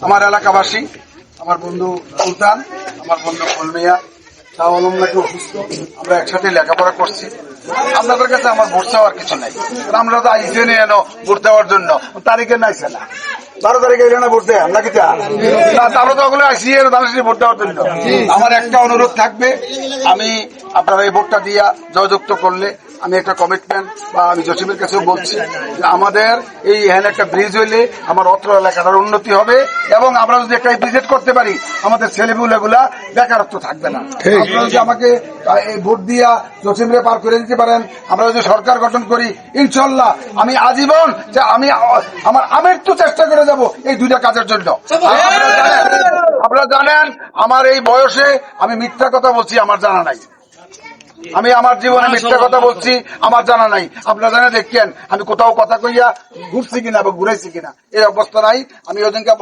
আমার এলাকাবাসী, আমার বন্ধু সুলতান, আমার বন্ধু ফুলমিয়া, শাহ আলম নাকি অসুস্থ, আমরা একসাথে লেখাপড়া করছি। আপনাদের কাছে আমার ভোট চাওয়ার কিছু নাই, আমরা তো আইসে নিয়ে এনো ভোট দেওয়ার জন্য। তারিখে নাইছে না 12 তারিখে এলে না ভোট দেয় নাকি? তারপরে তো ওগুলো আসি ভোট দেওয়ার জন্য। আমার একটা অনুরোধ থাকবে, আমি আপনারা এই ভোটটা দিয়া জয়যুক্ত করলে আমি একটা কমিটমেন্ট বা আমি জসিমের কাছেও বলছি যে আমাদের এই এখানে একটা ব্রিজ হইলে আমার অত্র এলাকাটার উন্নতি হবে এবং আমরা যদি একটা ভিজিট করতে পারি আমাদের ছেলেপুলেগুলা বেকারত্ব থাকবে না। আপনারা যদি আমাকে এই ভোট দিয়া জসিমরে পার করে দিতে পারেন, আমরা যদি সরকার গঠন করি, ইনশাল্লাহ আমি আজীবন যে আমি আমার আমৃত্যু চেষ্টা করে যাব এই দুইটা কাজের জন্য। আপনারা জানেন আমার এই বয়সে আমি মিথ্যা কথা বলছি আমার জানা নাই, আমি আমার জীবনে মিথ্যা কথা বলছি আমার জানা নাই। আপনারা জানেন দেখেন আমি কোথাও কথা কইয়া ঘুরছি কিনা বা ঘুরাইছি কিনা, এই অবস্থা নাই। আমি ওদিনকে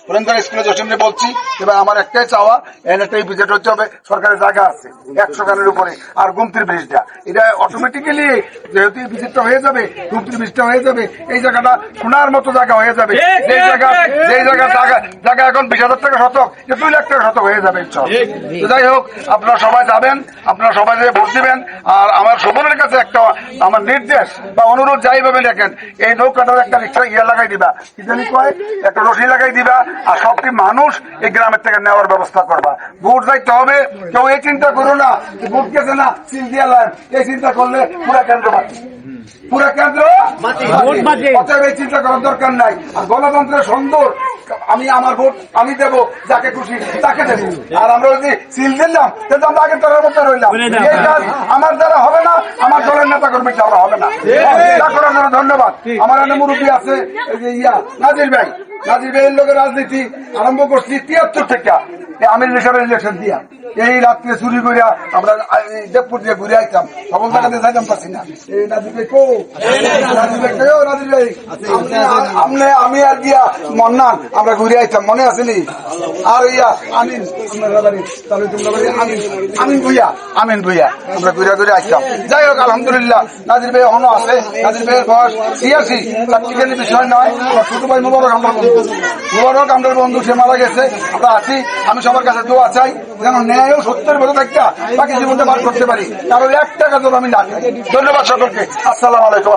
হরেন্দ্র স্কুলে জসিমরে বলছি এবার আমার একটাই চাওয়া, একটাই ভিজিট হচ্ছে হবে, সরকারের জায়গা আছে 100 কানের উপরে, আর গুমতির ব্রিজটা এটা অটোমেটিক্যালি যেহেতু ভিজিটটা হয়ে যাবে, গুমতির ব্রিজটা হয়ে যাবে, এই জায়গাটা সোনার মতো জায়গা হয়ে যাবে। যেই জায়গা এখন 20,000 টাকা শতক, 2 লাখ টাকা শতক হয়ে যাবে। যাই হোক, আপনারা সবাই যাবেন, আপনারা সবাই ভোট দিবেন। আর আমার সকলের কাছে একটা আমার নির্দেশ বা অনুরোধ যাই ভাবে দেখেন, এই নৌকাটার একটা রিক্সা লাগাই দিবা, কি জানি কয়, একটা রশি লাগাই দিবা, আর সবটি মানুষ এই গ্রামের থেকে নেওয়ার ব্যবস্থা করবা। ভোট যাইতে হবে, কেউ এই চিন্তা করো না ভোট গেছে না সিল দিয়ে লাইন, এই চিন্তা করলে পুরা কেন্দ্র বাকি, পুরা কেন্দ্র অতএব এই চিন্তা করার দরকার নাই। আর গণতন্ত্রের সুন্দর, আমি আমার ভোট আমি দেবো, যাকে খুশি তাকে দেবো। আর আমরা যদি সিল দিলাম কিন্তু আমরা আগের তলার মধ্যে রইলাম, এই কাজ আমার দ্বারা হবে না, আমার দলের নেতা কর্মীর দ্বারা হবে না। করার জন্য ধন্যবাদ। আমার এখানে মুরব্বী আছে নাজির ভাই, নাজির ভাইয়ের লোকের রাজনীতি আরম্ভ করছি 73 থেকে আমির হিসাবে ইলেকশন দিয়া, এই রাত্রে চুরি করিয়া আমরা দেবপুর দিয়ে ঘুরে আইতাম, সকল জায়গাতে যাইতাম পারছি না। এই নাজির ভাই কো, নাজির ভাই কেউ, নাজির ভাই আমি আর গিয়া মন্নান আমরা ঘুরে আইতাম, মনে আসেনি? আর ইয়া আমিন আমিন ভুইয়া আমরা ঘুরে ঘুরে আইতাম। যাই হোক, আলহামদুলিল্লাহ নাজির ভাই এখনো আছে। নাজির ভাইয়ের বয়স 86, প্র্যাকটিক্যালি বিষয় নয়। আমার ছোট ভাই মুবারক আমরা বন্ধু, সে মারা গেছে, আমরা আছি। আমি সবার কাছে দোয়া চাই যেন ন্যায় ও সত্যের মতো একটা বাকি জীবনটা বার করতে পারি, কারণ 1 টাকা যেন আমি না খাই। ধন্যবাদ সকলকে। আসসালামু আলাইকুম।